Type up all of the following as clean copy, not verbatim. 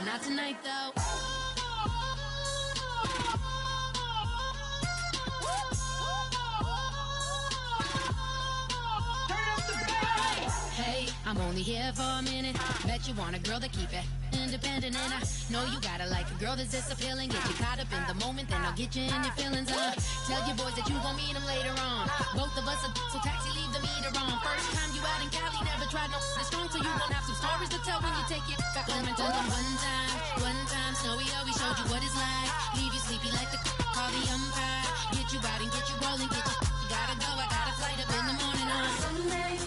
Not tonight, though. Hey, I'm only here for a minute. Bet you want a girl to keep it independent, and I know you gotta like a girl that's this appealing. Get you caught up in the moment, then I'll get you in your feelings. Tell your boys that you gon' meet them later on. Both of us are so taxi, leave the meter on. First time you out in Cali, never tried no strong, so you gon' have some stories to tell when you take it back home and tell them one time, Snowy always showed you what it's like. Leave you sleepy like the call the umpire. Get you out and get you rolling, get you gotta go. I got a flight up in the morning on someday,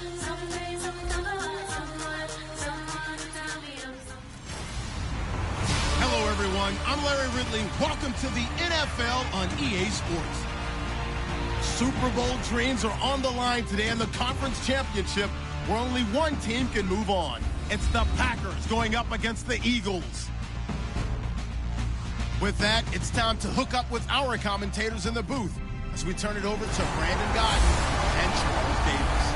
Hello, everyone. I'm Larry Ridley. Welcome to the NFL on EA Sports. Super Bowl dreams are on the line today in the conference championship, where only one team can move on. It's the Packers going up against the Eagles. With that, it's time to hook up with our commentators in the booth as we turn it over to Brandon Godden and Charles Davis.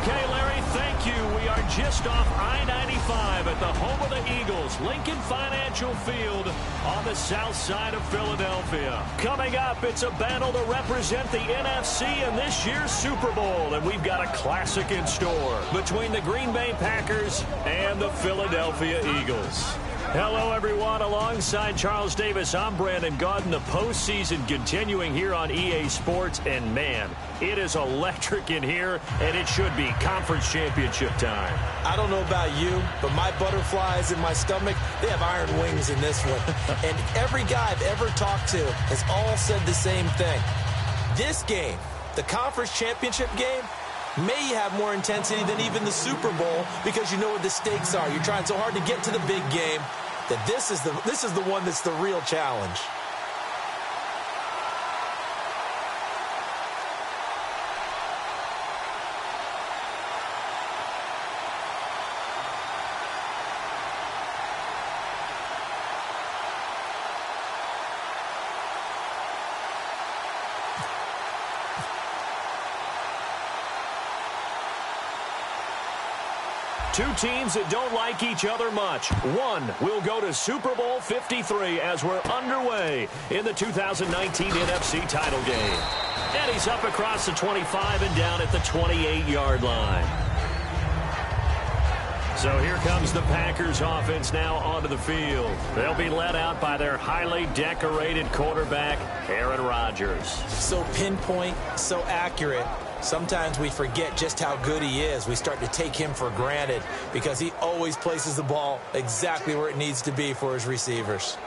Okay, Larry, thank you. We are just off I-95 at the home of the Eagles, Lincoln Financial Field on the south side of Philadelphia. Coming up, it's a battle to represent the NFC in this year's Super Bowl, and we've got a classic in store between the Green Bay Packers and the Philadelphia Eagles. Hello, everyone. Alongside Charles Davis, I'm Brandon Gaudin. The postseason continuing here on EA Sports, and man, it is electric in here, and it should be conference championship time. I don't know about you, but my butterflies in my stomach, they have iron wings in this one. And every guy I've ever talked to has all said the same thing. This game, the conference championship game, may have more intensity than even the Super Bowl because you know what the stakes are. You're trying so hard to get to the big game that this is the one that's the real challenge. Two teams that don't like each other much. One will go to Super Bowl 53 as we're underway in the 2019 NFC title game. And he's up across the 25 and down at the 28-yard line. So here comes the Packers offense now onto the field. They'll be led out by their highly decorated quarterback, Aaron Rodgers. So pinpoint, so accurate. Sometimes we forget just how good he is. We start to take him for granted because he always places the ball exactly where it needs to be for his receivers.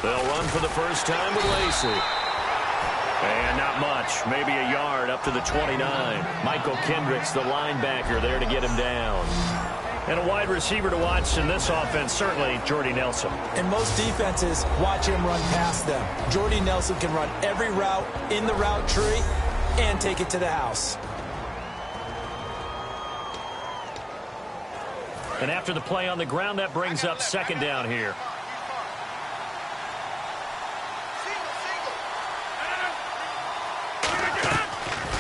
They'll run for the first time with Lacey. And not much, maybe a yard up to the 29. Michael Kendricks, the linebacker, there to get him down. And a wide receiver to watch in this offense, certainly Jordy Nelson. And most defenses watch him run past them. Jordy Nelson can run every route in the route tree and take it to the house. And after the play on the ground, that brings up second down here.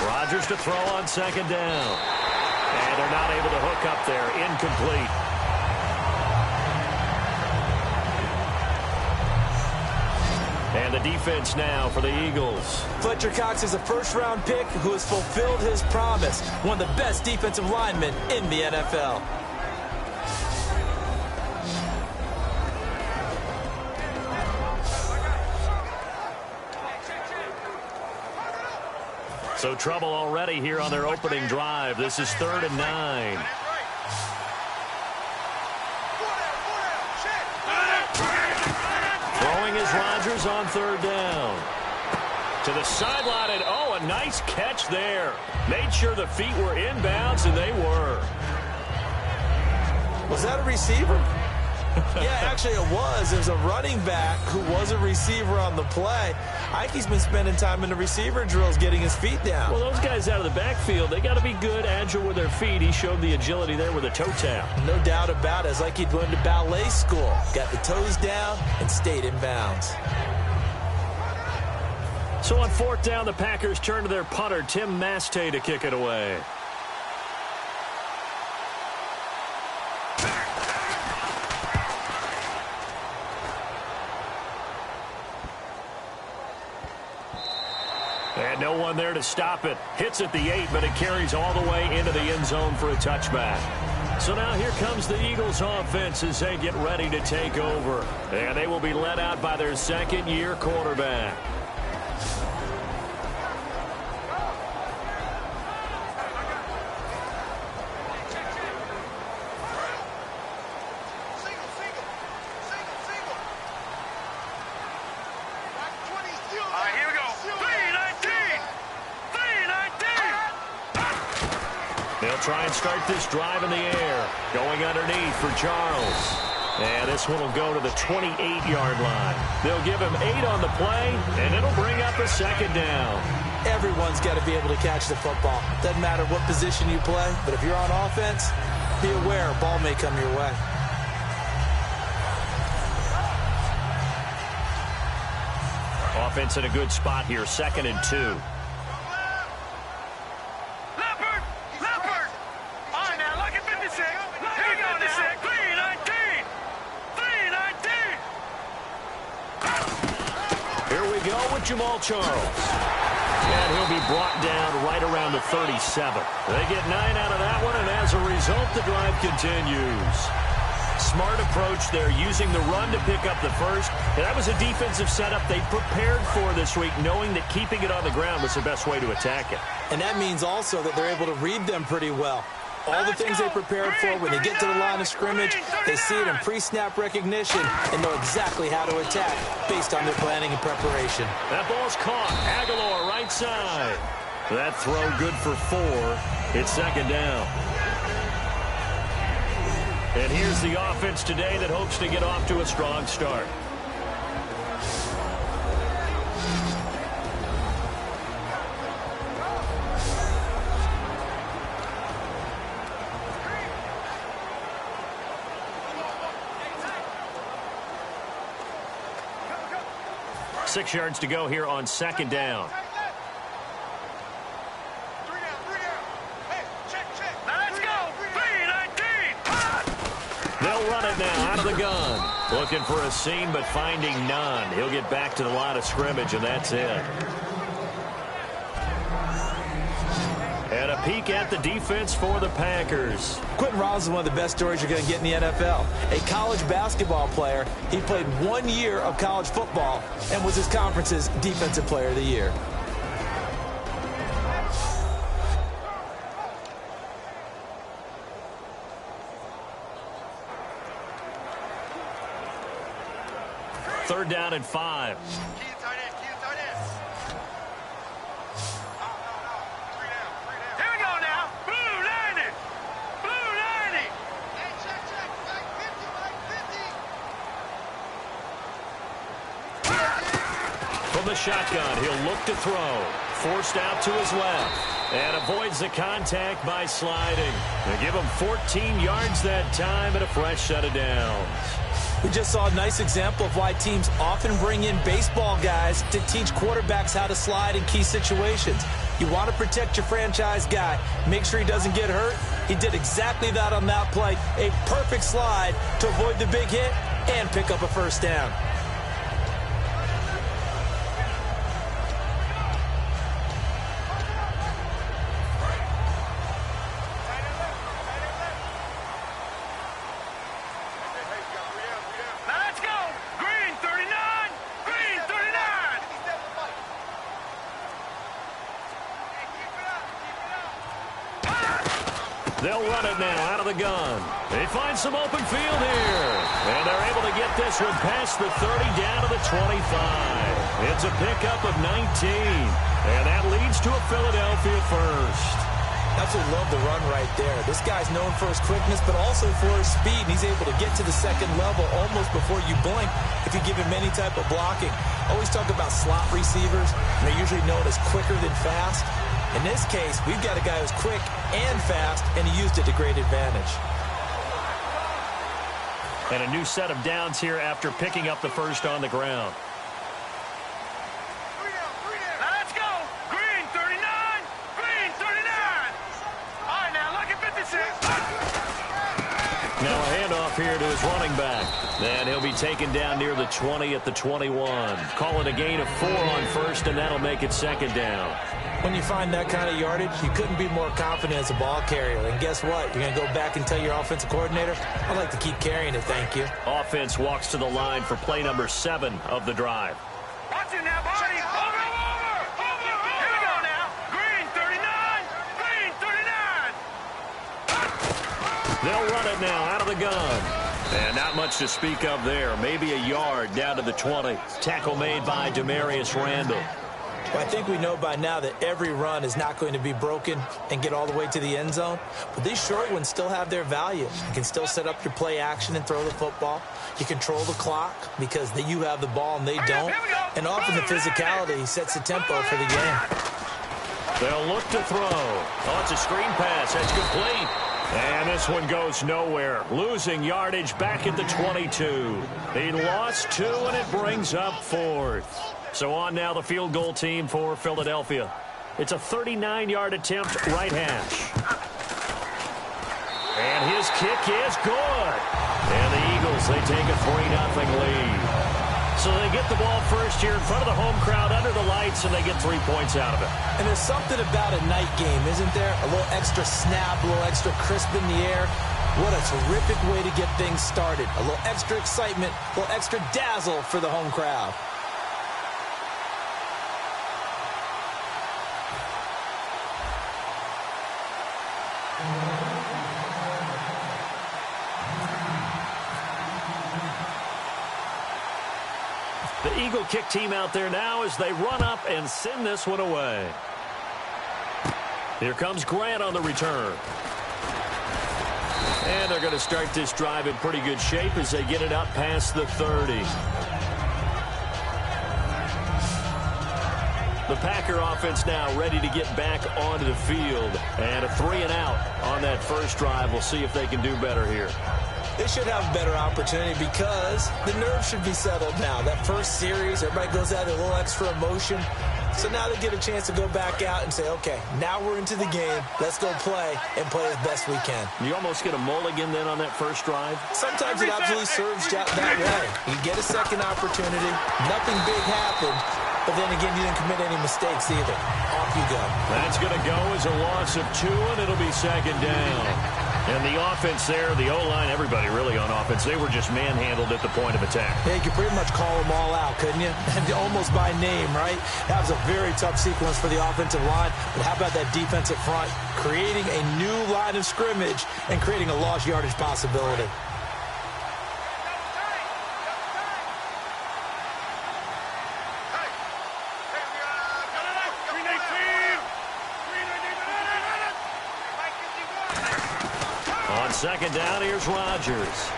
Rodgers to throw on second down. And they're not able to hook up there. Incomplete. And the defense now for the Eagles. Fletcher Cox is a first-round pick who has fulfilled his promise. One of the best defensive linemen in the NFL. So trouble already here on their opening drive. This is 3rd and 9. Throwing is Rodgers on 3rd down. To the sideline, and oh, a nice catch there. Made sure the feet were inbounds, and they were. Was that a receiver? Yeah, actually it was. There's a running back who was a receiver on the play. I think he's been spending time in the receiver drills getting his feet down. Well, those guys out of the backfield, they got to be good, agile with their feet. He showed the agility there with a toe tap. No doubt about it. It's like he'd went to ballet school. Got the toes down and stayed in bounds. So on 4th down, the Packers turn to their punter, Tim Mastay, to kick it away. And no one there to stop it. Hits at the 8, but it carries all the way into the end zone for a touchback. So now here comes the Eagles offense as they get ready to take over. And they will be led out by their second-year quarterback. Try and start this drive in the air. Going underneath for Charles. And this one will go to the 28-yard line. They'll give him 8 on the play, and it'll bring up a second down. Everyone's got to be able to catch the football. Doesn't matter what position you play, but if you're on offense, be aware a ball may come your way. Offense in a good spot here, 2nd and 2. Jamal Charles. And he'll be brought down right around the 37. They get 9 out of that one, and as a result, the drive continues. Smart approach there, using the run to pick up the first. And that was a defensive setup they prepared for this week, knowing that keeping it on the ground was the best way to attack it. And that means also that they're able to read them pretty well. All the things they prepared for, when they get to the line of scrimmage, they see it in pre-snap recognition and know exactly how to attack based on their planning and preparation. That ball's caught. Aguilar right side. That throw good for 4. It's 2nd down. And here's the offense today that hopes to get off to a strong start. Six yards to go here on 2nd down. They'll run it now out of the gun. Looking for a seam, but finding none. He'll get back to the line of scrimmage, and that's it. And a peek at the defense for the Packers. Quentin Rollins is one of the best stories you're going to get in the NFL. A college basketball player. He played 1 year of college football and was his conference's Defensive Player of the Year. Third down and 5. From the shotgun, he'll look to throw. Forced out to his left. And avoids the contact by sliding. They give him 14 yards that time and a fresh set of downs. We just saw a nice example of why teams often bring in baseball guys to teach quarterbacks how to slide in key situations. You want to protect your franchise guy. Make sure he doesn't get hurt. He did exactly that on that play. A perfect slide to avoid the big hit and pick up a first down. They'll run it now out of the gun. They find some open field here. And they're able to get this one past the 30 down to the 25. It's a pickup of 19. And that leads to a Philadelphia first. Absolutely love the run right there. This guy's known for his quickness, but also for his speed. And he's able to get to the second level almost before you blink if you give him any type of blocking. Always talk about slot receivers, and they're usually known as quicker than fast. In this case, we've got a guy who's quick and fast, and he used it to great advantage. And a new set of downs here after picking up the first on the ground. Let's go. Green 39. Green 39. All right, now look at 56. Now a handoff here to his running back. And he'll be taken down near the 20 at the 21. Call it a gain of 4 on first, and that'll make it second down. When you find that kind of yardage, you couldn't be more confident as a ball carrier. And guess what? You're going to go back and tell your offensive coordinator, I'd like to keep carrying it, thank you. Offense walks to the line for play number 7 of the drive. Watch it now, buddy. Over. Here we go now. Green 39. Green 39. They'll run it now out of the gun. And not much to speak of there. Maybe a yard down to the 20. Tackle made by Demarius Randall. Well, I think we know by now that every run is not going to be broken and get all the way to the end zone. But these short ones still have their value. You can still set up your play action and throw the football. You control the clock because you have the ball and they don't. And often the physicality sets the tempo for the game. They'll look to throw. Oh, it's a screen pass. That's complete. And this one goes nowhere. Losing yardage back at the 22. He lost 2, and it brings up 4th. So on now the field goal team for Philadelphia. It's a 39-yard attempt, right hash. And his kick is good. And the Eagles, they take a 3-0 lead. So they get the ball first here in front of the home crowd under the lights, and they get 3 points out of it. And there's something about a night game, isn't there? A little extra snap, a little extra crisp in the air. What a terrific way to get things started. A little extra excitement, a little extra dazzle for the home crowd. The Eagle kick team out there now as they run up and send this one away. Here comes Grant on the return. And they're going to start this drive in pretty good shape as they get it up past the 30. The Packer offense now ready to get back onto the field. And a 3-and-out on that first drive. We'll see if they can do better here. They should have a better opportunity because the nerves should be settled now. That first series, everybody goes out with a little extra emotion. So now they get a chance to go back out and say, okay, now we're into the game. Let's go play and play as best we can. You almost get a mulligan then on that first drive? Sometimes it absolutely serves that way. You get a second opportunity. Nothing big happened. But then again, you didn't commit any mistakes either. Off you go. That's going to go as a loss of 2, and it'll be second down. And the offense there, the O-line, everybody really on offense, they were just manhandled at the point of attack. Yeah, you could pretty much call them all out, couldn't you? Almost by name, right? That was a very tough sequence for the offensive line. But how about that defensive front? Creating a new line of scrimmage and creating a lost yardage possibility. Second down, here's Rodgers.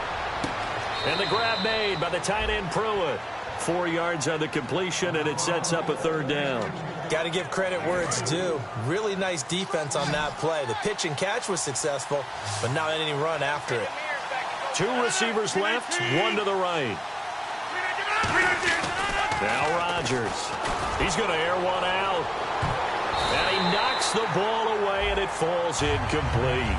And the grab made by the tight end Pruitt. 4 yards on the completion, and it sets up a 3rd down. Got to give credit where it's due. Really nice defense on that play. The pitch and catch was successful, but not any run after it. 2 receivers left, 1 to the right. Now Rodgers. He's going to air one out. And he knocks the ball away, and it falls incomplete.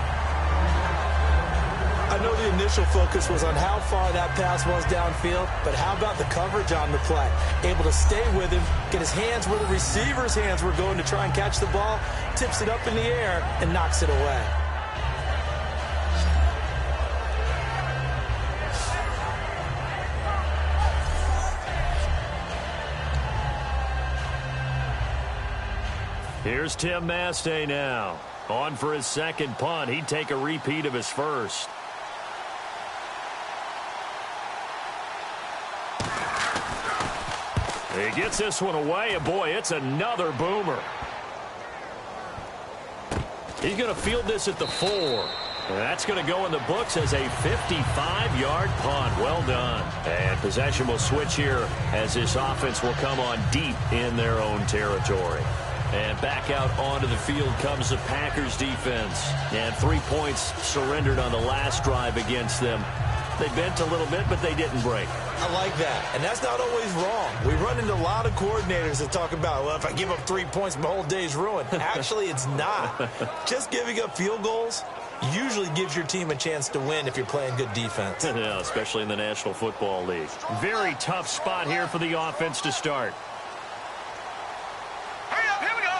I know the initial focus was on how far that pass was downfield, but how about the coverage on the play? Able to stay with him, get his hands where the receiver's hands were going to try and catch the ball, tips it up in the air, and knocks it away. Here's Tim Mastay now. On for his second punt. He'd take a repeat of his first. He gets this one away, and boy, it's another boomer. He's going to field this at the 4. And that's going to go in the books as a 55-yard punt. Well done. And possession will switch here as this offense will come on deep in their own territory. And back out onto the field comes the Packers defense. And 3 points surrendered on the last drive against them. They bent a little bit, but they didn't break. I like that. And that's not always wrong. We run into a lot of coordinators that talk about, well, if I give up 3 points, my whole day's ruined. Actually, it's not. Just giving up field goals usually gives your team a chance to win if you're playing good defense. Yeah, especially in the National Football League. Very tough spot here for the offense to start. Hurry up, here we go.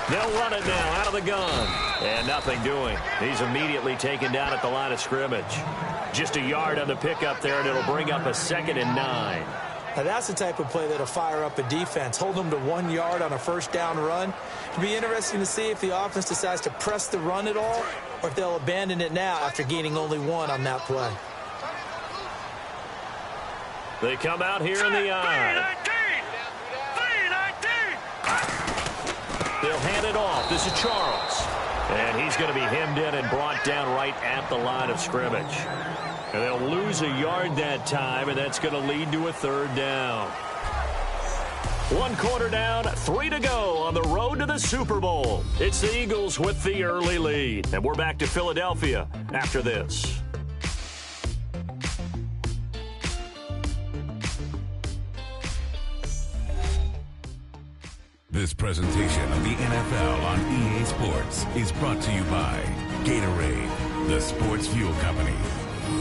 They'll run it now out of the gun. And nothing doing. He's immediately taken down at the line of scrimmage. Just a yard on the pickup there, and it'll bring up a 2nd and 9. Now, that's the type of play that'll fire up a defense. Hold them to 1 yard on a first down run. It'll be interesting to see if the offense decides to press the run at all or if they'll abandon it now after gaining only 1 on that play. They come out here in the eye. 3-19. They'll hand it off. This is Charles. And he's going to be hemmed in and brought down right at the line of scrimmage. And they'll lose a yard that time, and that's going to lead to a 3rd down. 1 quarter down, 3 to go on the road to the Super Bowl. It's the Eagles with the early lead. And we're back to Philadelphia after this. This presentation of the NFL on EA Sports is brought to you by Gatorade, the sports fuel company.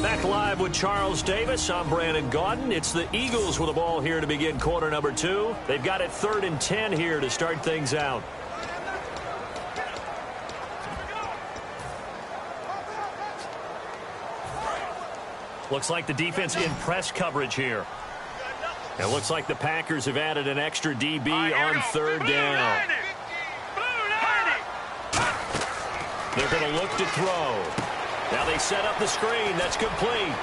Back live with Charles Davis. I'm Brandon Gaudin. It's the Eagles with the ball here to begin quarter number 2. They've got it 3rd and 10 here to start things out. Looks like the defense in press coverage here. It looks like the Packers have added an extra DB on 3rd down. They're going to look to throw. Now they set up the screen. That's complete.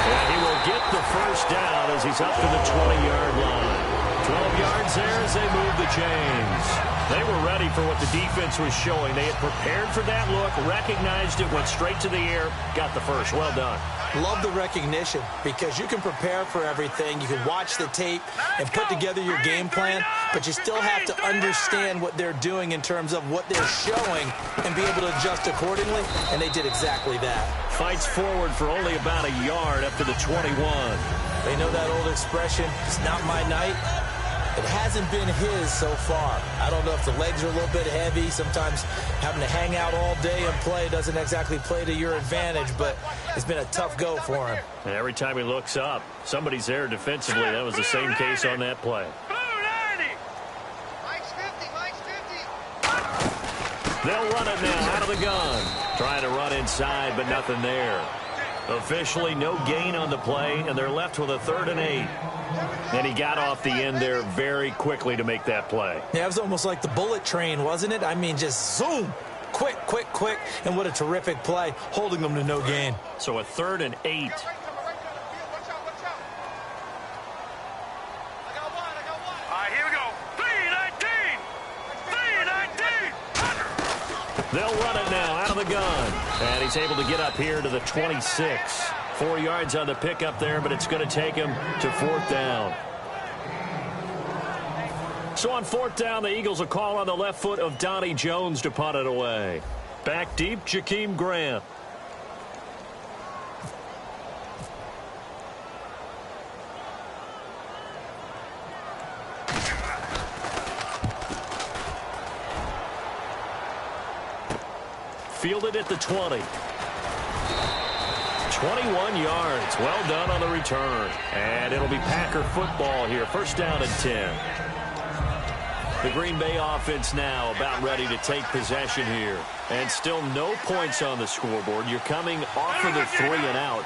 And he will get the first down as he's up to the 20-yard line. 12 yards there as they move the chains. They were ready for what the defense was showing. They had prepared for that look, recognized it, went straight to the air, got the first. Well done. Love the recognition because you can prepare for everything. You can watch the tape and put together your game plan, but you still have to understand what they're doing in terms of what they're showing and be able to adjust accordingly, and they did exactly that. Fights forward for only about a yard up to the 21. They know that old expression, it's not my night. It hasn't been his so far. I don't know if the legs are a little bit heavy. Sometimes having to hang out all day and play doesn't exactly play to your advantage, but it's been a tough go for him. And every time he looks up, somebody's there defensively. That was the same case on that play. They'll run it now out of the gun. Trying to run inside, but nothing there. Officially, no gain on the play, and they're left with a 3rd and 8. And he got off the end there very quickly to make that play. Yeah, it was almost like the bullet train, wasn't it? I mean, just zoom. Quick, quick, quick. And what a terrific play, holding them to no gain. So a 3rd and 8. Watch out. All right, here we go. 3-19. They'll run it now out of the gun. And he's able to get up here to the 26. 4 yards on the pickup there, but it's going to take him to 4th down. So on 4th down, the Eagles will call on the left foot of Donnie Jones to punt it away. Back deep, Jakeem Grant. Fielded at the 20. 21 yards. Well done on the return. And it'll be Packer football here. 1st down and 10. The Green Bay offense now about ready to take possession here. And still no points on the scoreboard. You're coming off of the 3 and out.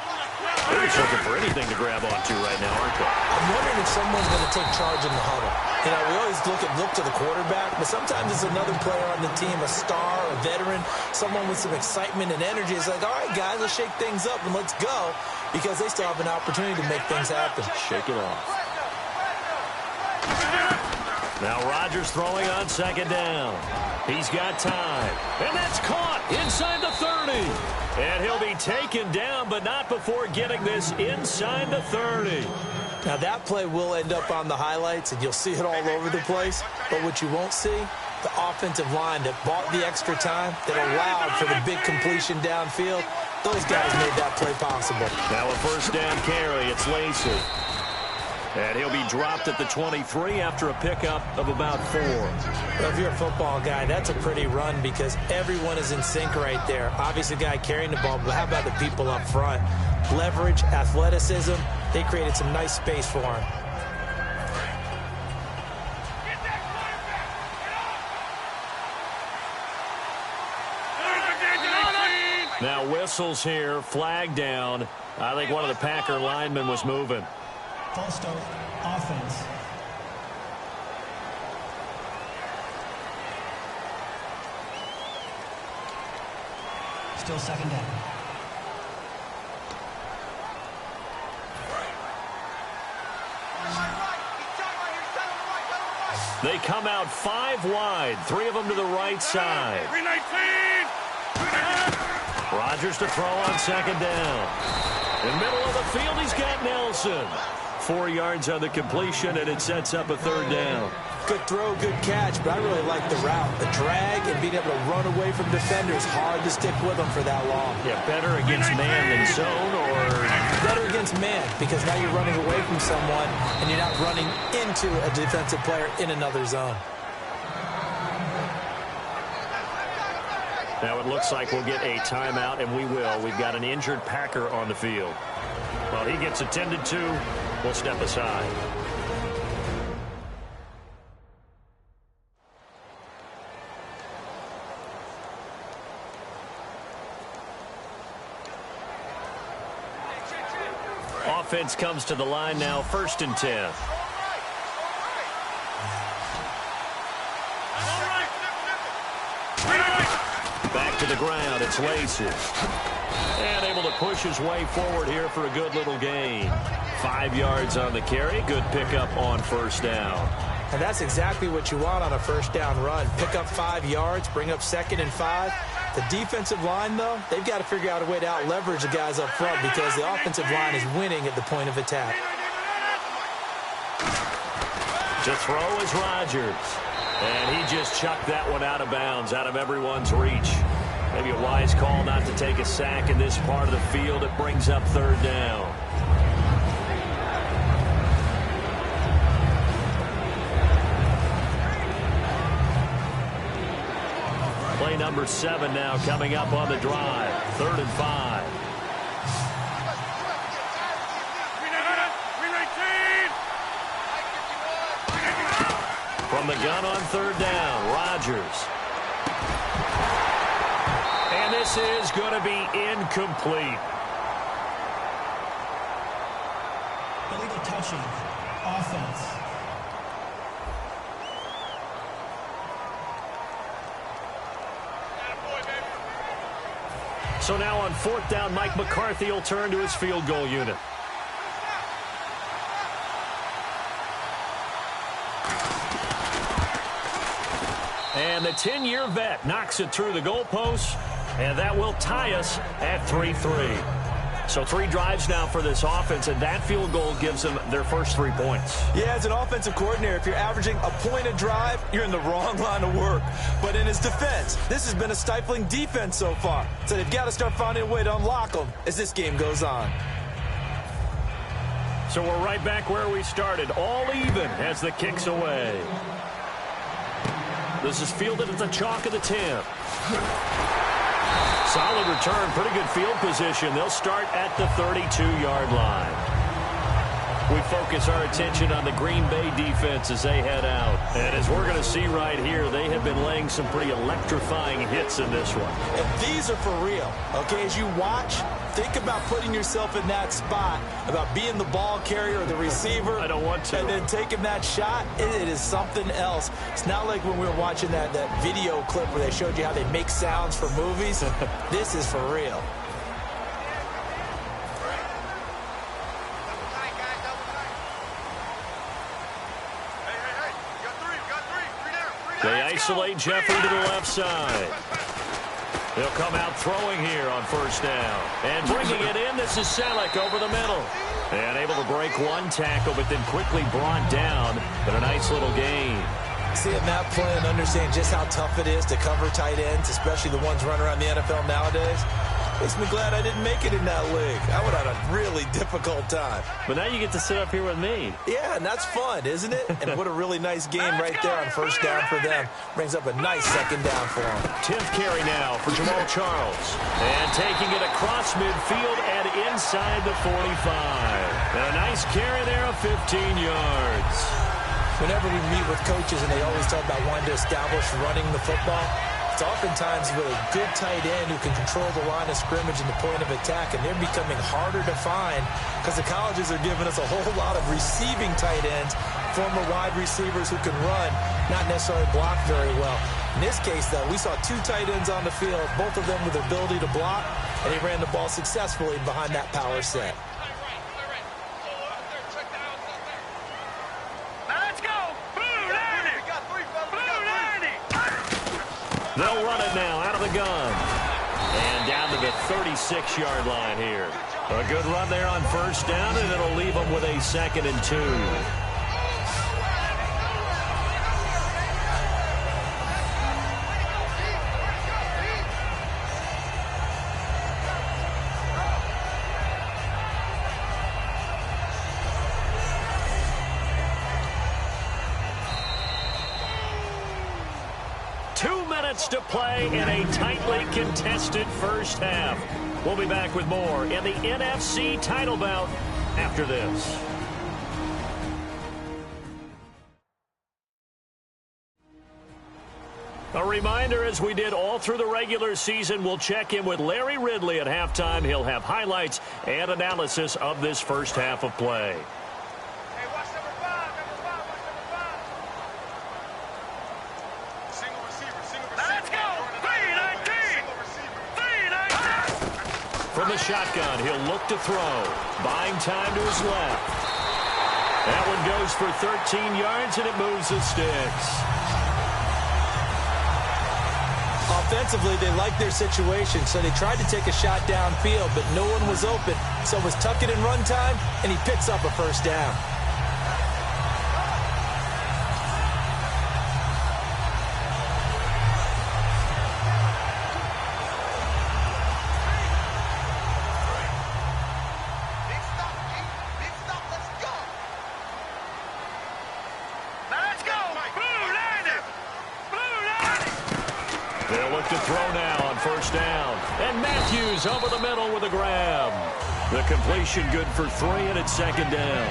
They're just looking for anything to grab onto right now, aren't they? I'm wondering if someone's going to take charge in the huddle. You know, we always look to the quarterback, but sometimes it's another player on the team, a star, a veteran, someone with some excitement and energy. It's like, all right, guys, let's shake things up and let's go, because they still have an opportunity to make things happen. Shake it off. Now Rodgers throwing on second down. He's got time. And that's caught inside the 30. And he'll be taken down, but not before getting this inside the 30. Now that play will end up on the highlights, and you'll see it all over the place. But what you won't see, the offensive line that bought the extra time, that allowed for the big completion downfield, those guys made that play possible. Now a first down carry. It's Lacey. And he'll be dropped at the 23 after a pickup of about 4. Well, if you're a football guy, that's a pretty run because everyone is in sync right there. Obviously, the guy carrying the ball, but how about the people up front? Leverage, athleticism, they created some nice space for him. Now whistles here, flag down. I think one of the Packer linemen was moving. False start, offense. Still second down. They come out 5 wide, 3 of them to the right side. Rodgers to throw on second down. In the middle of the field, he's got Nelson. 4 yards on the completion, and it sets up a third down. Good throw, good catch, but I really like the route. The drag and being able to run away from defenders, hard to stick with them for that long. Yeah, better against man than zone, or better against man, because now you're running away from someone, and you're not running into a defensive player in another zone. Now it looks like we'll get a timeout, and we will. We've got an injured Packer on the field. While he gets attended to, we'll step aside. Offense comes to the line now, 1st and 10. Back to the ground, it's Lacey. And able to push his way forward here for a good little gain. 5 yards on the carry, good pickup on first down. And that's exactly what you want on a first down run. Pick up 5 yards, bring up 2nd and 5. The defensive line, though, they've got to figure out a way to out-leverage the guys up front because the offensive line is winning at the point of attack. To throw is Rodgers. And he just chucked that one out of bounds, out of everyone's reach. Maybe a wise call not to take a sack in this part of the field. It brings up third down. Play number 7 now coming up on the drive. 3rd and 5. From the gun on third down, Rodgers. And this is going to be incomplete. Illegal touching. Offense. So now on 4th down, Mike McCarthy will turn to his field goal unit. And the 10-year vet knocks it through the goalpost, and that will tie us at 3-3. So 3 drives now for this offense, and that field goal gives them their first 3 points. Yeah, as an offensive coordinator, if you're averaging a point a drive, you're in the wrong line of work. But in his defense, this has been a stifling defense so far. So they've got to start finding a way to unlock them as this game goes on. So we're right back where we started, all even as the kick's away. This is fielded at the chalk of the 10. Solid return, pretty good field position. They'll start at the 32-yard line. We focus our attention on the Green Bay defense as they head out. And as we're going to see right here, they have been laying some pretty electrifying hits in this one. And these are for real. Okay, as you watch, think about putting yourself in that spot, about being the ball carrier or the receiver. I don't want to. And then taking that shot, it is something else. It's not like when we were watching that video clip where they showed you how they make sounds for movies. This is for real. isolate Jeffrey to the left side. He'll come out throwing here on first down. And bringing it in, this is Selleck over the middle. And able to break one tackle, but then quickly brought down. But a nice little gain. Seeing that play and understand just how tough it is to cover tight ends, especially the ones running around the NFL nowadays, makes me glad I didn't make it in that league. I would have had a really difficult time. But now you get to sit up here with me. Yeah, and that's fun, isn't it? And what a really nice game right there on first down for them. Brings up a nice second down for them. 10th carry now for Jamal Charles. And taking it across midfield and inside the 45. And a nice carry there of 15 yards. Whenever we meet with coaches and they always talk about wanting to establish running the football, it's oftentimes with a good tight end who can control the line of scrimmage and the point of attack, and they're becoming harder to find because the colleges are giving us a whole lot of receiving tight ends, former wide receivers who can run, not necessarily block very well. In this case, though, we saw two tight ends on the field, both of them with the ability to block, and he ran the ball successfully behind that power set. They'll run it now out of the gun. And down to the 36-yard line here. A good run there on first down, and it'll leave them with a 2nd and 2. 2 minutes to play in a tightly contested first half. We'll be back with more in the NFC title bout after this. A reminder, as we did all through the regular season, we'll check in with Larry Ridley at halftime. He'll have highlights and analysis of this first half of play. From the shotgun, he'll look to throw. Buying time to his left. That one goes for 13 yards, and it moves the sticks. Offensively, they liked their situation, so they tried to take a shot downfield, but no one was open. So it was tuck it in run time, and he picks up a first down. To throw now on first down. And Matthews over the middle with a grab. The completion good for 3, and it's 2nd down.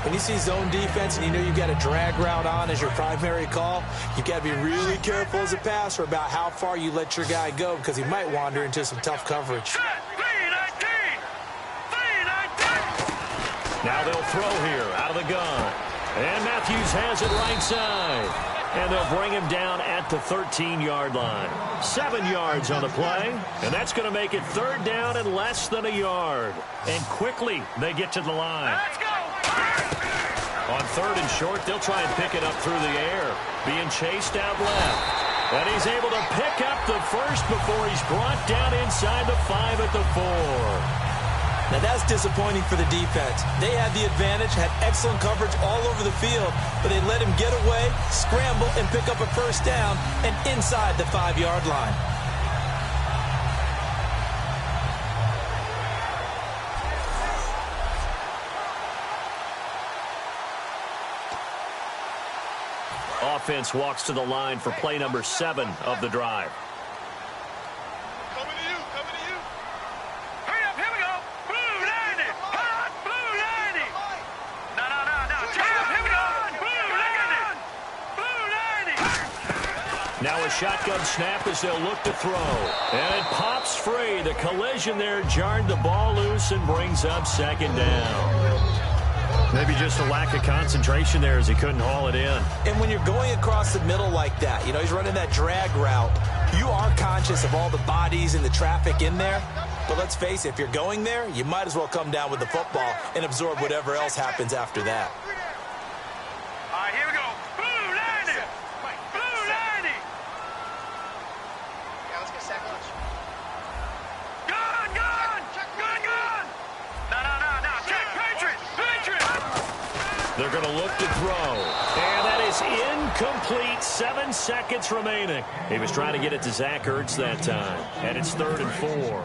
When you see zone defense and you know you've got a drag route on as your primary call, you've got to be really careful as a passer about how far you let your guy go because he might wander into some tough coverage. Now they'll throw here out of the gun. And Matthews has it right side. And they'll bring him down at the 13-yard line. 7 yards on the play. And that's going to make it 3rd down and less than a yard. And quickly they get to the line. Let's go! On 3rd and short, they'll try and pick it up through the air. Being chased out left. And he's able to pick up the first before he's brought down inside the 5 at the 4. Now that's disappointing for the defense. They had the advantage, had excellent coverage all over the field, but they let him get away, scramble, and pick up a first down and inside the 5-yard line. Offense walks to the line for play number 7 of the drive. Now a shotgun snap as they'll look to throw. And it pops free. The collision there jarred the ball loose and brings up 2nd down. Maybe just a lack of concentration there as he couldn't haul it in. And when you're going across the middle like that, you know, he's running that drag route, you are conscious of all the bodies and the traffic in there. But let's face it, if you're going there, you might as well come down with the football and absorb whatever else happens after that. All right, here we go. Blue line it. Blue line. Incomplete, 7 seconds remaining. He was trying to get it to Zach Ertz that time, and it's 3rd and 4.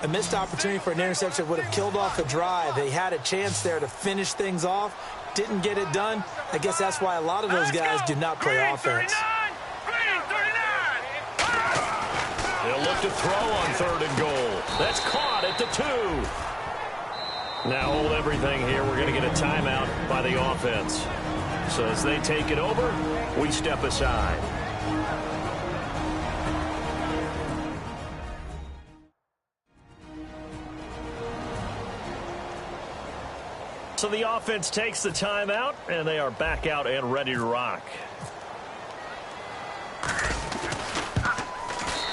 A missed opportunity for an interception would have killed off a drive. They had a chance there to finish things off, didn't get it done. I guess that's why a lot of those guys do not play offense. They'll look to throw on 3rd and goal. That's caught at the 2. Now hold everything here. We're going to get a timeout by the offense. So as they take it over, we step aside. So the offense takes the timeout, and they are back out and ready to rock.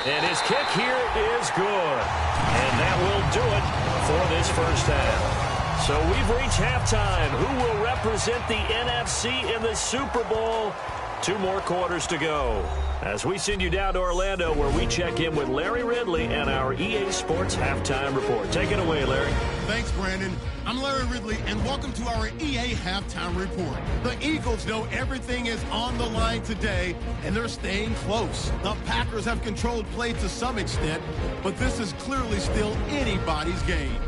And his kick here is good. And that will do it for this first half. So we've reached halftime. Who will represent the NFC in the Super Bowl? 2 more quarters to go. As we send you down to Orlando, where we check in with Larry Ridley and our EA Sports Halftime Report. Take it away, Larry. Thanks, Brandon. I'm Larry Ridley, and welcome to our EA Halftime Report. The Eagles know everything is on the line today, and they're staying close. The Packers have controlled play to some extent, but this is clearly still anybody's game.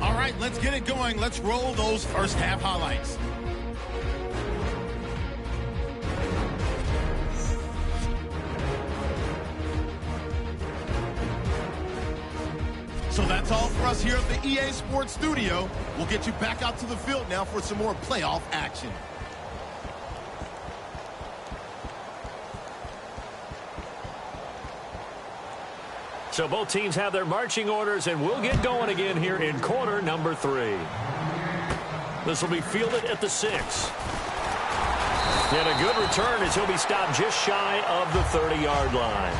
All right, let's get it going. Let's roll those first half highlights. So that's all for us here at the EA Sports Studio. We'll get you back out to the field now for some more playoff action. So both teams have their marching orders, and we'll get going again here in quarter number 3. This will be fielded at the 6. And a good return as he'll be stopped just shy of the 30-yard line.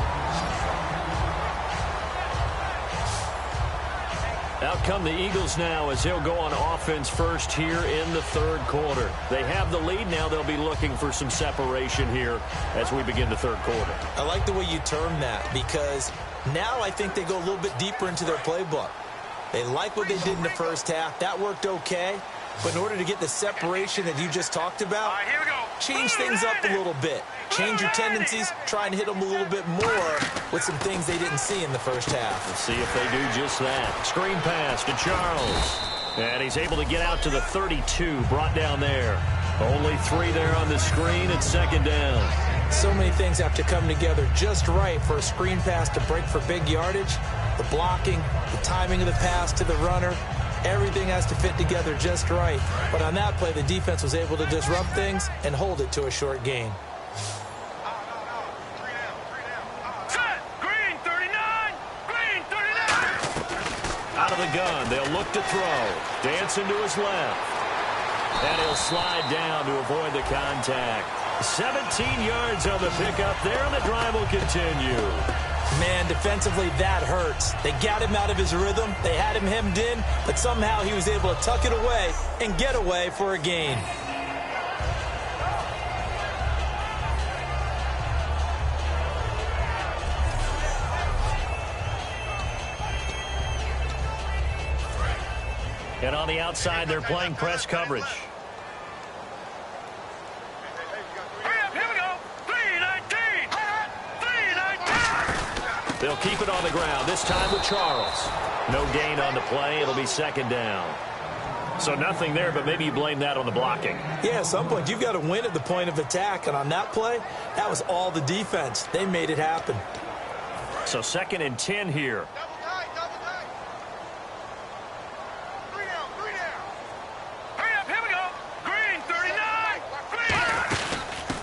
Out come the Eagles now as they'll go on offense first here in the 3rd quarter. They have the lead now. They'll be looking for some separation here as we begin the 3rd quarter. I like the way you term that, because now I think they go a little bit deeper into their playbook. They like what they did in the first half. That worked okay. But in order to get the separation that you just talked about, change things up a little bit. Change your tendencies, try and hit them a little bit more with some things they didn't see in the first half. Let's see if they do just that. Screen pass to Charles. And he's able to get out to the 32, brought down there. Only 3 there on the screen at 2nd down. So many things have to come together just right for a screen pass to break for big yardage. The blocking, the timing of the pass to the runner, everything has to fit together just right. But on that play, the defense was able to disrupt things and hold it to a short gain. Out of the gun, they'll look to throw. Dancing to his left. And he'll slide down to avoid the contact. 17 yards on the pickup there, and the drive will continue. Man, defensively, that hurts. They got him out of his rhythm. They had him hemmed in, but somehow he was able to tuck it away and get away for a gain. And on the outside, they're playing press coverage. They'll keep it on the ground, this time with Charles. No gain on the play. It'll be 2nd down. So nothing there, but maybe you blame that on the blocking. Yeah, at some point, you've got to win at the point of attack. And on that play, that was all the defense. They made it happen. So 2nd and 10 here.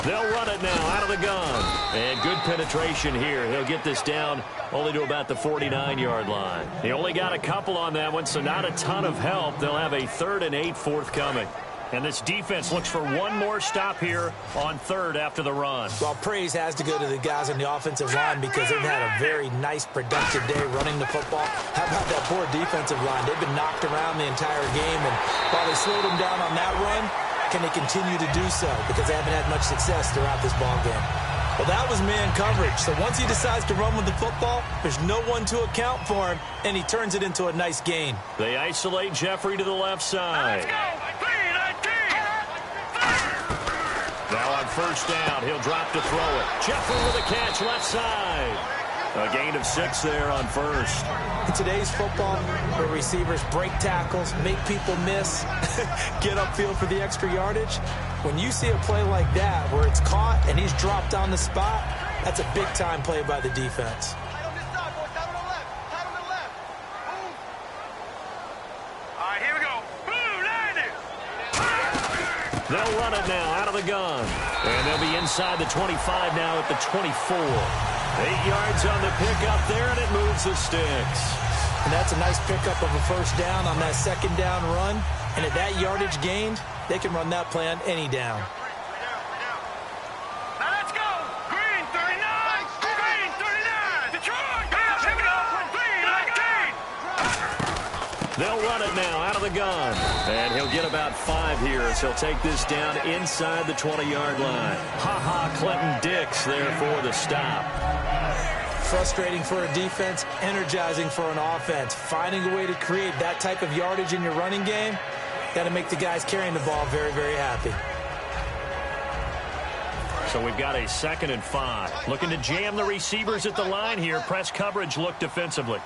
They'll run it now out of the gun. And good penetration here. He'll get this down only to about the 49-yard line. He only got a couple on that one, so not a ton of help. They'll have a 3rd and 8 forthcoming. And this defense looks for one more stop here on 3rd after the run. Well, praise has to go to the guys on the offensive line because they've had a very nice, productive day running the football. How about that poor defensive line? They've been knocked around the entire game, and while they slowed them down on that run, can they continue to do so? Because they haven't had much success throughout this ball game. Well, that was man coverage. So once he decides to run with the football, there's no one to account for him, and he turns it into a nice gain. They isolate Jeffrey to the left side. Now on first down, he'll drop to throw it. Jeffrey with a catch left side. A gain of 6 there on first. In today's football, where receivers break tackles, make people miss, get upfield for the extra yardage, when you see a play like that where it's caught and he's dropped on the spot, that's a big-time play by the defense. They'll run it now out of the gun. And they'll be inside the 25 now at the 24. 8 yards on the pickup there, and it moves the sticks. And that's a nice pickup of a first down on that second down run. And at that yardage gained, they can run that play on any down. Now let's go. Green 39. Green 39. Detroit. Here we go. Green 19. They'll run it now out of the gun. And he'll get about 5 here as he'll take this down inside the 20-yard line. Ha-ha, Clinton Dix there for the stop. Frustrating for a defense, energizing for an offense. Finding a way to create that type of yardage in your running game, got to make the guys carrying the ball very, very happy. So we've got a 2nd and 5. Looking to jam the receivers at the line here. Press coverage look defensively.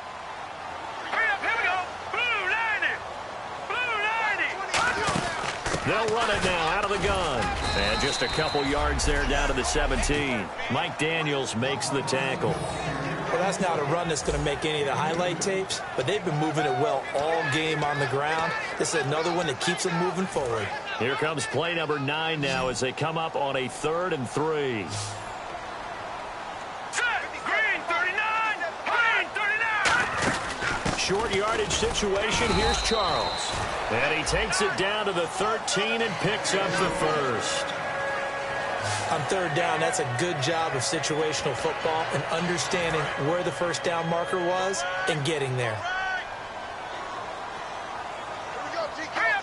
They'll run it now out of the gun. And just a couple yards there down to the 17. Mike Daniels makes the tackle. Well, that's not a run that's going to make any of the highlight tapes, but they've been moving it well all game on the ground. This is another one that keeps them moving forward. Here comes play number 9 now as they come up on a 3rd and 3. Green 39. Green 39. Short yardage situation. Here's Charles. And he takes it down to the 13 and picks up the first. On 3rd down, that's a good job of situational football and understanding where the first down marker was and getting there.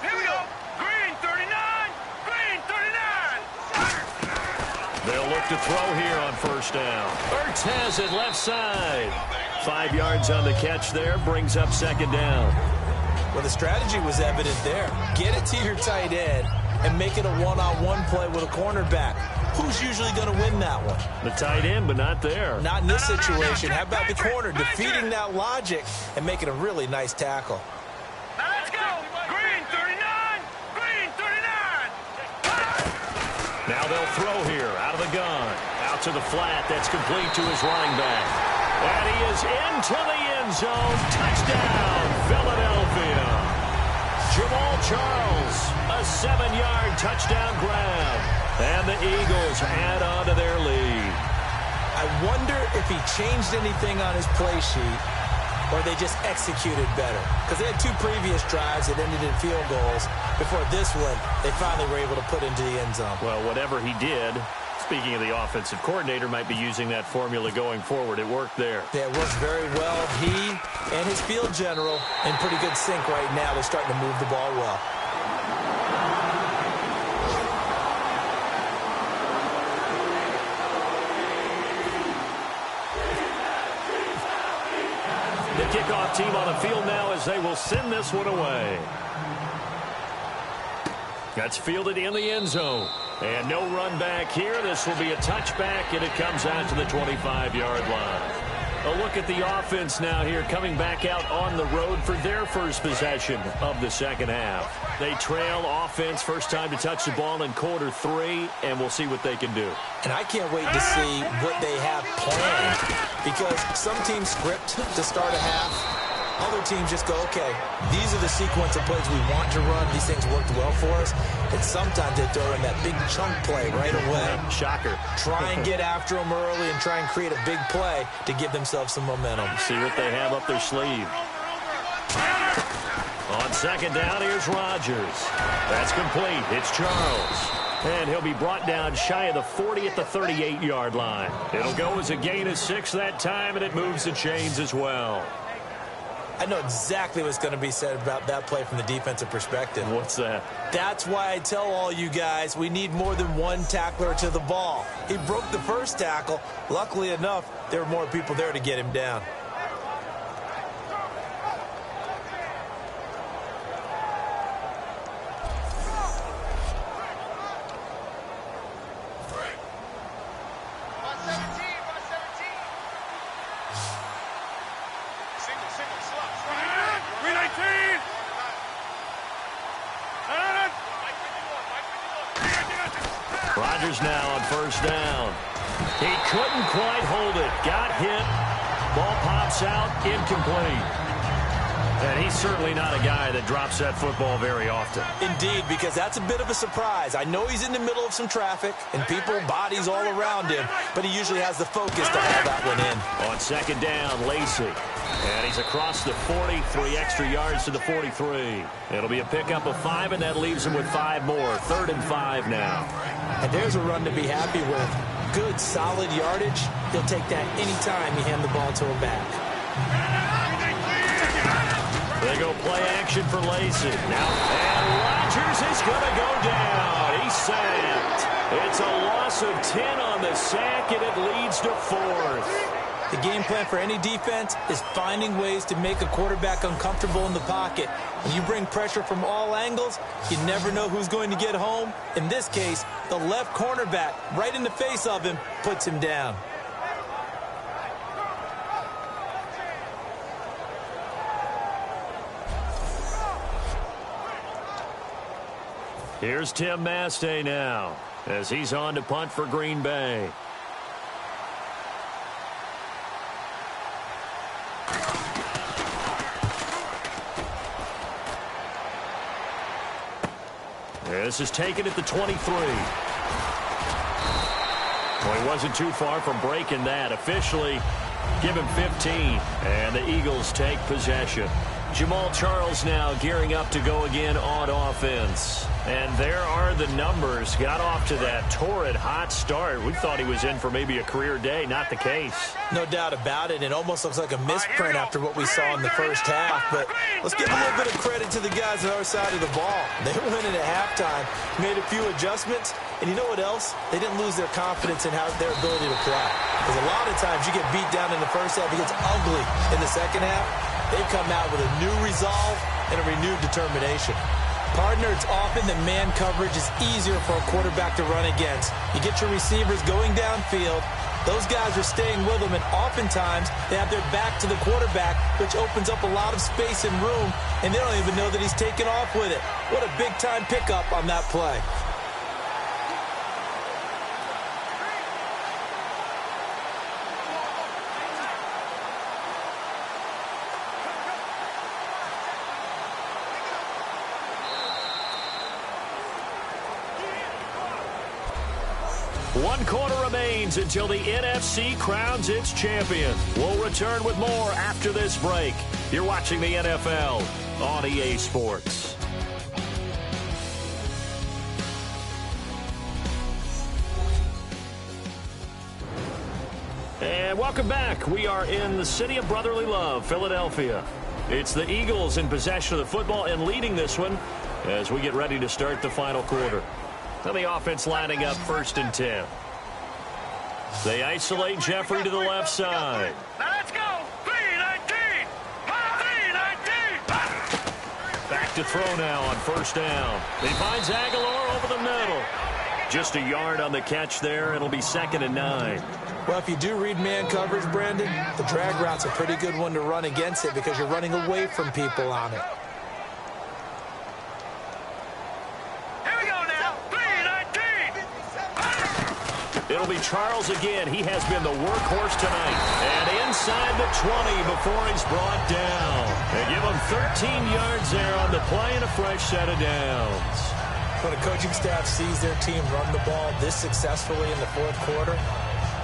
Here we go. Green 39. Green 39. They'll look to throw here on first down. Ertz has it left side. 5 yards on the catch there, brings up 2nd down. Well, the strategy was evident there. Get it to your tight end and make it a one-on-one play with a cornerback. Who's usually going to win that one? The tight end, but not there. Not in this situation. How about the corner defeating that logic and making a really nice tackle? Now let's go. Green 39. Green 39. Now they'll throw here out of the gun. Out to the flat. That's complete to his running back. And he is into the end zone. Touchdown, Philadelphia. Jamal Charles, a 7-yard touchdown grab. And the Eagles add on to their lead. I wonder if he changed anything on his play sheet or they just executed better. Because they had 2 previous drives that ended in field goals. Before this one, they finally were able to put into the end zone. Well, whatever he did, speaking of the offensive coordinator, might be using that formula going forward. It worked there. Yeah, it works very well. He and his field general in pretty good sync right now. They're starting to move the ball well. The kickoff team on the field now as they will send this one away. That's fielded in the end zone. And no run back here. This will be a touchback, and it comes out to the 25-yard line. A look at the offense now here, coming back out on the road for their first possession of the second half. They trail offense, first time to touch the ball in quarter 3, and we'll see what they can do. And I can't wait to see what they have planned, because some teams script to start a half. Other teams just go, okay, these are the sequence of plays we want to run. These things worked well for us. And sometimes they throw in that big chunk play right away. Shocker. Try and get after them early and try and create a big play to give themselves some momentum. See what they have up their sleeve. On second down, here's Rodgers. That's complete. It's Charles. And he'll be brought down shy of the 40 at the 38-yard line. It'll go as a gain of 6 that time, and it moves the chains as well. I know exactly what's going to be said about that play from the defensive perspective. What's that? That's why I tell all you guys we need more than one tackler to the ball. He broke the first tackle. Luckily enough, there were more people there to get him down. Rodgers now on first down. He couldn't quite hold it. Got hit. Ball pops out. Incomplete. And he's certainly not a guy that drops that football very often. Indeed, because that's a bit of a surprise. I know he's in the middle of some traffic and people, bodies all around him, but he usually has the focus to haul that one in. On second down, Lacey. And he's across the 40, 3 extra yards to the 43. It'll be a pickup of 5, and that leaves him with 5 more. 3rd and 5 now. And there's a run to be happy with. Good, solid yardage. He'll take that anytime you hand the ball to him back. They go play action for Lacey. Now, and Rodgers is going to go down. He's sacked. It's a loss of 10 on the sack, and it leads to 4th. The game plan for any defense is finding ways to make a quarterback uncomfortable in the pocket. When you bring pressure from all angles, you never know who's going to get home. In this case, the left cornerback, right in the face of him, puts him down. Here's Tim Mastay now as he's on to punt for Green Bay. This is taken at the 23. Well, he wasn't too far from breaking that. Officially, give him 15, and the Eagles take possession. Jamal Charles now gearing up to go again on offense. And there are the numbers. Got off to that torrid hot start. We thought he was in for maybe a career day. Not the case. No doubt about it. It almost looks like a misprint after what we saw in the first half. But let's give a little bit of credit to the guys on our side of the ball. They were winning at halftime, made a few adjustments. And you know what else? They didn't lose their confidence in their ability to play. Because a lot of times you get beat down in the first half. It gets ugly in the second half. They've come out with a new resolve and a renewed determination. Partner, it's often that man coverage is easier for a quarterback to run against. You get your receivers going downfield. Those guys are staying with them, and oftentimes they have their back to the quarterback, which opens up a lot of space and room, and they don't even know that he's taken off with it. What a big-time pickup on that play. One quarter remains until the NFC crowns its champion. We'll return with more after this break. You're watching the NFL on EA Sports. And welcome back. We are in the city of brotherly love, Philadelphia. It's the Eagles in possession of the football and leading this one as we get ready to start the final quarter. Now the offense lining up 1st and 10. They isolate Jeffrey to the left side. Now let's go. 3-19. 3-19. Back to throw now on 1st down. He finds Aguilar over the middle. Just a yard on the catch there. It'll be 2nd and 9. Well, if you do read man coverage, Brandon, the drag route's a pretty good one to run against it because you're running away from people on it. It'll be Charles again. He has been the workhorse tonight. And inside the 20 before he's brought down. They give him 13 yards there on the play and a fresh set of downs. When a coaching staff sees their team run the ball this successfully in the 4th quarter,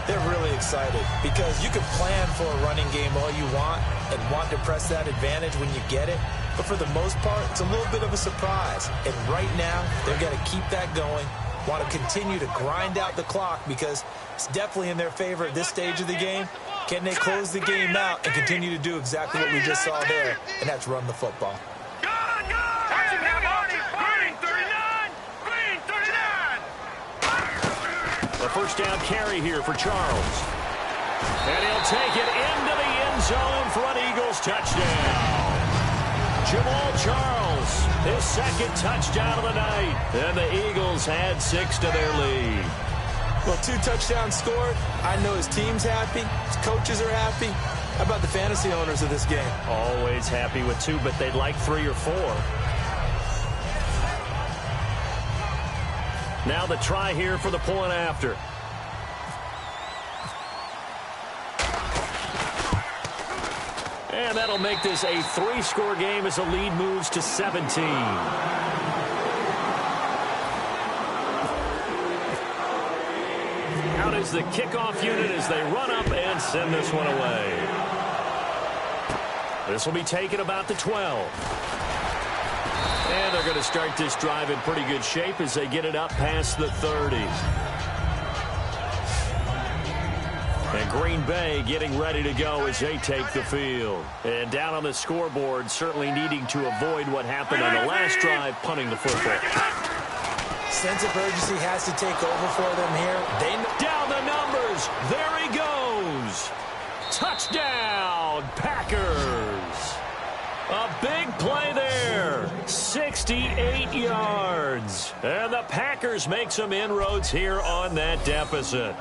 they're really excited because you can plan for a running game all you want and want to press that advantage when you get it. But for the most part, it's a little bit of a surprise. And right now, they've got to keep that going. Want to continue to grind out the clock because it's definitely in their favor at this stage of the game. Can they close the game out and continue to do exactly what we just saw there, and that's run the football. A 1st down carry here for Charles. And he'll take it into the end zone for an Eagles touchdown. Jamal Charles, his 2nd touchdown of the night. And the Eagles add 6 to their lead. Well, 2 touchdowns scored. I know his team's happy. His coaches are happy. How about the fantasy owners of this game? Always happy with 2, but they'd like 3 or 4. Now the try here for the point after. And that'll make this a 3-score game as the lead moves to 17. Out is the kickoff unit as they run up and send this one away. This will be taken about the 12. And they're going to start this drive in pretty good shape as they get it up past the 30. And Green Bay getting ready to go as they take the field. And down on the scoreboard, certainly needing to avoid what happened on the last drive, punting the football. Sense of urgency has to take over for them here. Down the numbers. There he goes. Touchdown, Packers. A big play there. 68 yards. And the Packers make some inroads here on that deficit.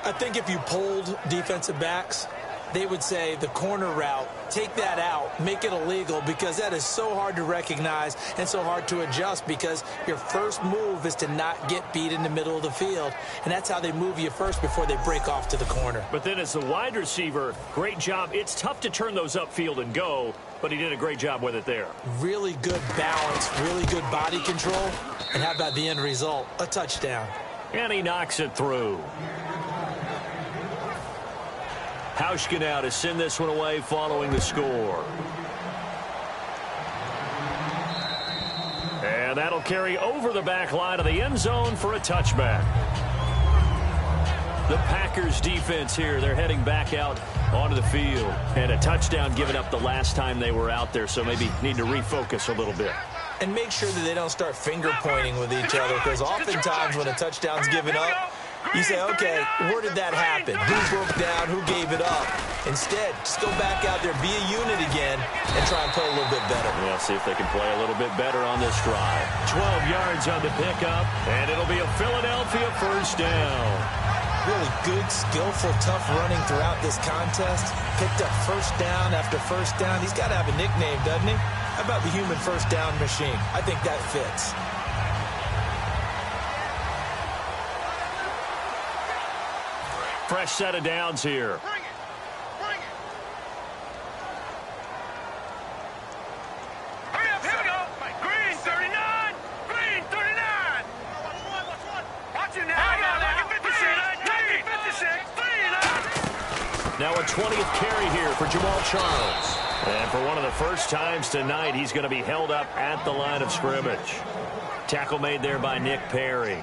I think if you polled defensive backs, they would say the corner route, take that out, make it illegal, because that is so hard to recognize and so hard to adjust, because your first move is to not get beat in the middle of the field. And that's how they move you first before they break off to the corner. But then as the wide receiver, great job. It's tough to turn those upfield and go, but he did a great job with it there. Really good balance, really good body control. And how about the end result? A touchdown. And he knocks it through. Hauschka now to send this one away following the score. And that'll carry over the back line of the end zone for a touchback. The Packers defense here, they're heading back out onto the field. And a touchdown given up the last time they were out there, so maybe need to refocus a little bit. And make sure that they don't start finger pointing with each other, because oftentimes when a touchdown's given up, you say, okay, where did that happen? Who broke down? Who gave it up? Instead, just go back out there, be a unit again, and try and play a little bit better. Yeah, see if they can play a little bit better on this drive. 12 yards on the pickup, and it'll be a Philadelphia first down. Really good, skillful, tough running throughout this contest. Picked up first down after first down. He's got to have a nickname, doesn't he? How about the human first down machine? I think that fits. Fresh set of downs here. Bring it. Bring it. Hurry up, here we go. Green 39. Green 39. Watch it now. Hang on, like a 56. 56. Now a 20th carry here for Jamal Charles. And for one of the first times tonight, he's going to be held up at the line of scrimmage. Tackle made there by Nick Perry.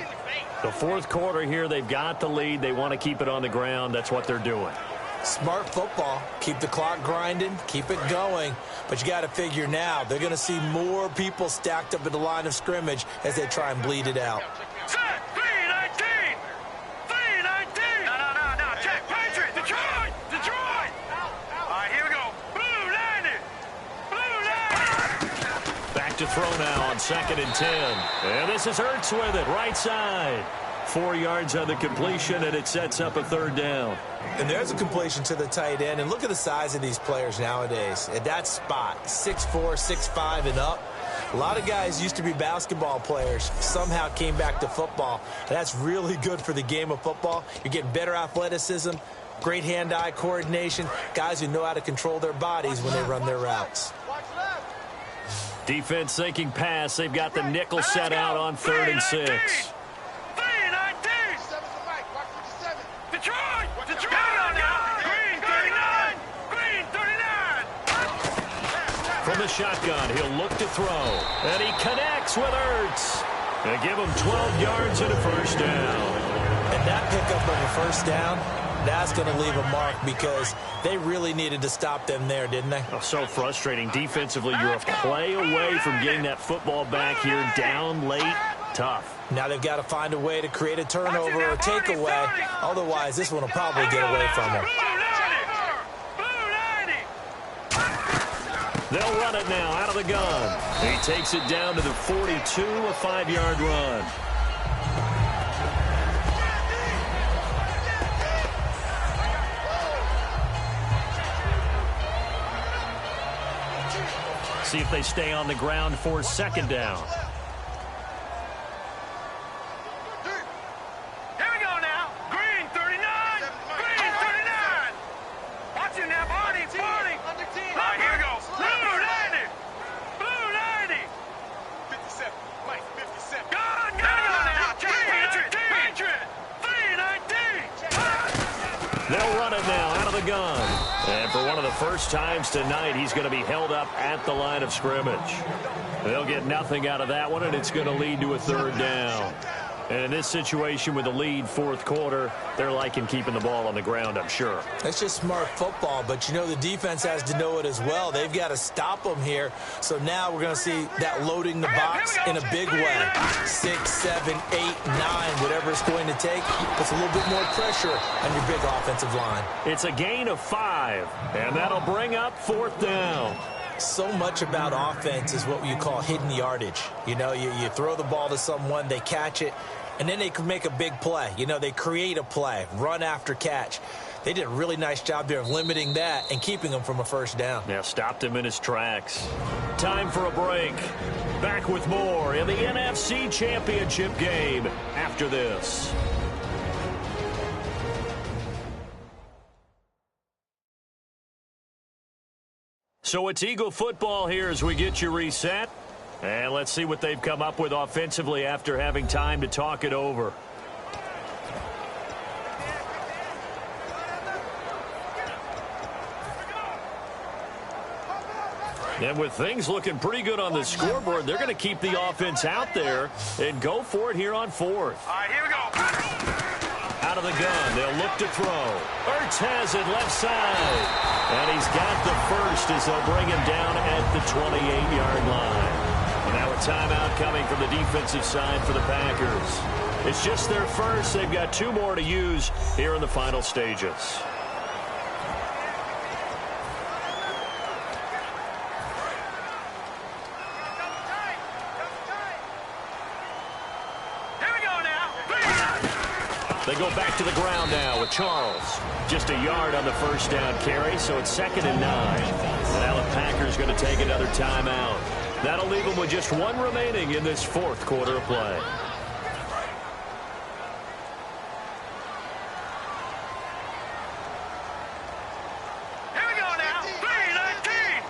The fourth quarter here, they've got the lead. They want to keep it on the ground. That's what they're doing. Smart football. Keep the clock grinding. Keep it going. But you got to figure now, they're going to see more people stacked up at the line of scrimmage as they try and bleed it out. Set. 319. 319. No. Check. Patriot. Detroit. All right, here we go. Blue 90. Blue 90. Back to throw now on 2nd and 10. And this is Ertz with it, right side. 4 yards on the completion, and it sets up a third down. And there's a completion to the tight end. And look at the size of these players nowadays. At that spot, 6'4", 6'5", and up. A lot of guys used to be basketball players, somehow came back to football. And that's really good for the game of football. You're getting better athleticism, great hand-eye coordination, guys who know how to control their bodies when they run their routes. Defense thinking pass. They've got the nickel set out on 3rd and 6. 319. Detroit. Green 39. Green 39. From the shotgun, he'll look to throw. And he connects with Ertz. They give him 12 yards and a first down. And that pickup of a first down, that's going to leave a mark, because they really needed to stop them there, didn't they? Oh, so frustrating. Defensively, you're a play away from getting that football back here, down late. Tough. Now they've got to find a way to create a turnover or a takeaway. Otherwise, this one will probably get away from them. They'll run it now out of the gun. He takes it down to the 42, a 5-yard run. See if they stay on the ground for 2nd down. They'll run it now out of the gun. And for one of the first times tonight, he's going to be held up at the line of scrimmage. They'll get nothing out of that one, and it's going to lead to a third down. And in this situation with the lead fourth quarter, they're liking keeping the ball on the ground, I'm sure. That's just smart football, but you know the defense has to know it as well. They've got to stop them here. So now we're going to see that loading the box in a big way. 6, 7, 8, 9, whatever it's going to take. Puts a little bit more pressure on your big offensive line. It's a gain of 5, and that'll bring up fourth down. So much about offense is what you call hidden yardage. You know, you throw the ball to someone, they catch it, and then they can make a big play. You know, they create a play, run after catch. They did a really nice job there of limiting that and keeping him from a first down. Yeah, stopped him in his tracks. Time for a break. Back with more in the NFC Championship game after this. So it's Eagle football here as we get you reset. And let's see what they've come up with offensively after having time to talk it over. And with things looking pretty good on the scoreboard, they're going to keep the offense out there and go for it here on fourth. All right, here we go. Out of the gun, they'll look to throw. Ertz has it left side. And he's got the first as they'll bring him down at the 28-yard line. And now a timeout coming from the defensive side for the Packers. It's just their first. They've got 2 more to use here in the final stages. They go back to the ground now with Charles. Just a yard on the first down carry, so it's 2nd and 9. And now the Packers going to take another timeout. That'll leave them with just 1 remaining in this fourth quarter of play. Here we go now. 3-19.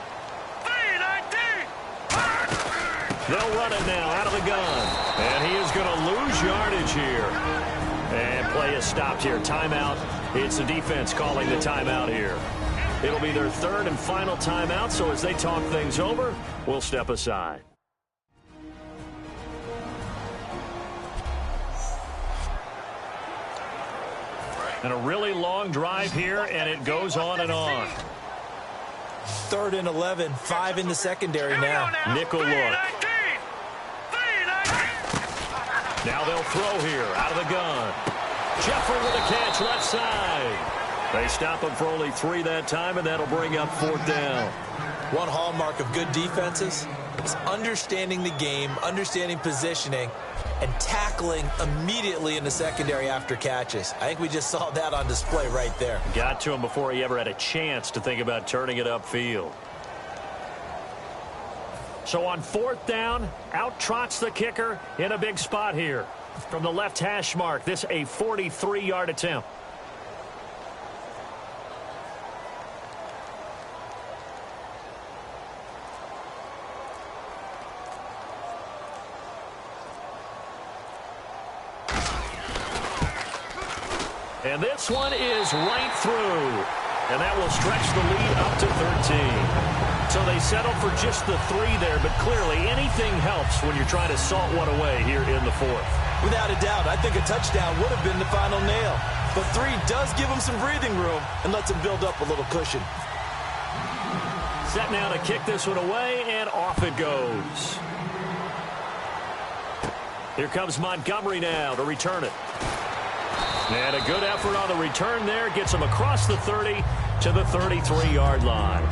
3-19. They'll run it now out of the gun. And he is going to lose yardage here. And play is stopped here. Timeout. It's the defense calling the timeout here. It'll be their 3rd and final timeout, so as they talk things over, we'll step aside. And a really long drive here, and it goes on and on. 3rd and 11, 5 in the secondary now. Nickel look. Now they'll throw here out of the gun. Jeffrey with a catch left side. They stop him for only 3 that time, and that'll bring up 4th down. One hallmark of good defenses is understanding the game, understanding positioning, and tackling immediately in the secondary after catches. I think we just saw that on display right there. Got to him before he ever had a chance to think about turning it upfield. So on 4th down, out trots the kicker in a big spot here. From the left hash mark, this a 43-yard attempt. And this one is right through. And that will stretch the lead up to 13. So they settle for just the 3 there, but clearly anything helps when you're trying to salt one away here in the 4th. Without a doubt, I think a touchdown would have been the final nail. But 3 does give them some breathing room and lets them build up a little cushion. Set now to kick this one away, and off it goes. Here comes Montgomery now to return it. And a good effort on the return there. Gets him across the 30 to the 33-yard line.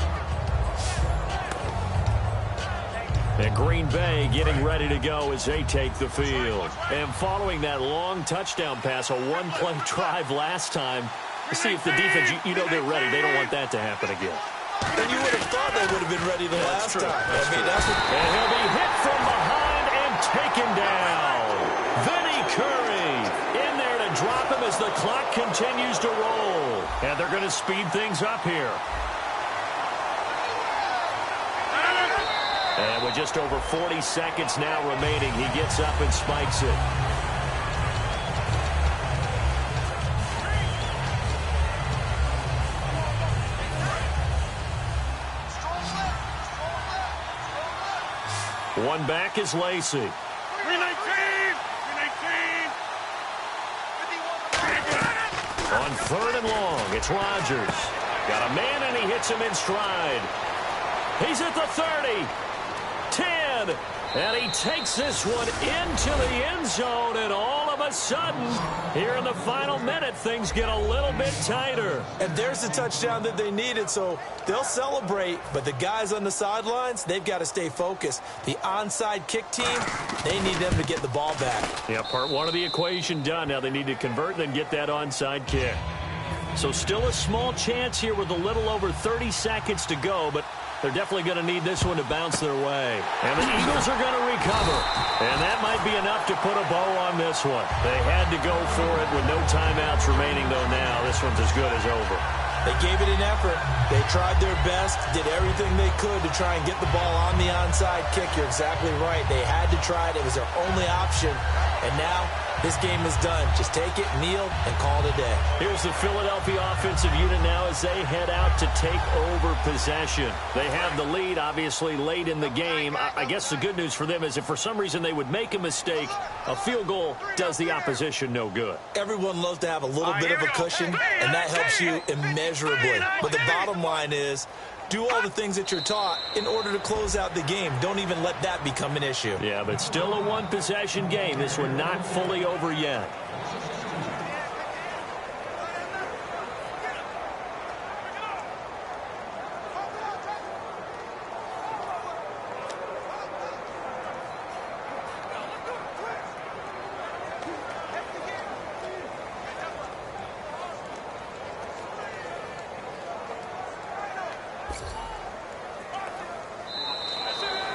And Green Bay getting ready to go as they take the field. And following that long touchdown pass, a 1-play drive last time, see if the defense, you know they're ready. They don't want that to happen again. And you would have thought they would have been ready the last time. And he'll be hit from behind and taken down. Vinny Curry in there to drop him as the clock continues to roll. And they're going to speed things up here. And with just over 40 seconds now remaining, he gets up and spikes it. One back is Lacey. 319! 319! On third and long, it's Rodgers. Got a man, and he hits him in stride. He's at the 30. 10. And he takes this one into the end zone, and all of a sudden, here in the final minute, things get a little bit tighter. And there's the touchdown that they needed, so they'll celebrate, but the guys on the sidelines, they've got to stay focused. The onside kick team, they need them to get the ball back. Yeah, part one of the equation done. Now they need to convert and then get that onside kick. So still a small chance here with a little over 30 seconds to go, but they're definitely going to need this one to bounce their way. And the Eagles are going to recover. And that might be enough to put a bow on this one. They had to go for it with no timeouts remaining, though now this one's as good as over. They gave it an effort. They tried their best, did everything they could to try and get the ball on the onside kick. You're exactly right. They had to try it. It was their only option. And now this game is done. Just take it, kneel, and call it a day. Here's the Philadelphia offensive unit now as they head out to take over possession. They have the lead, obviously, late in the game. I guess the good news for them is if for some reason they would make a mistake, a field goal does the opposition no good. Everyone loves to have a little bit of a cushion, and that helps you immeasurably. But the bottom line is, do all the things that you're taught in order to close out the game. Don't even let that become an issue. Yeah, but still a one-possession game. This one not fully over yet.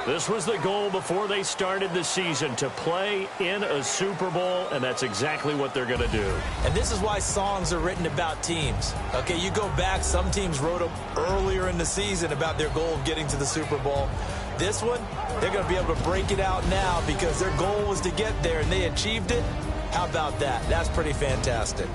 This was the goal before they started the season, to play in a Super Bowl, and that's exactly what they're going to do. And this is why songs are written about teams. Okay, you go back, some teams wrote them earlier in the season about their goal of getting to the Super Bowl. This one, they're going to be able to break it out now because their goal was to get there, and they achieved it. How about that? That's pretty fantastic.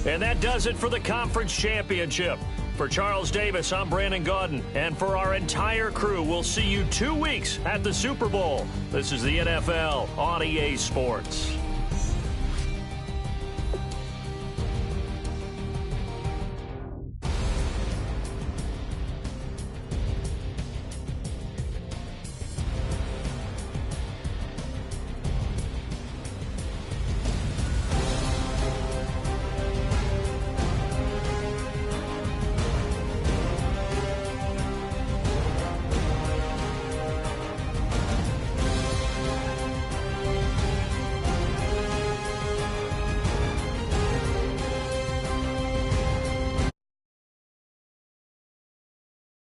And that does it for the conference championship. For Charles Davis, I'm Brandon Gaudin. And for our entire crew, we'll see you 2 weeks at the Super Bowl. This is the NFL on EA Sports.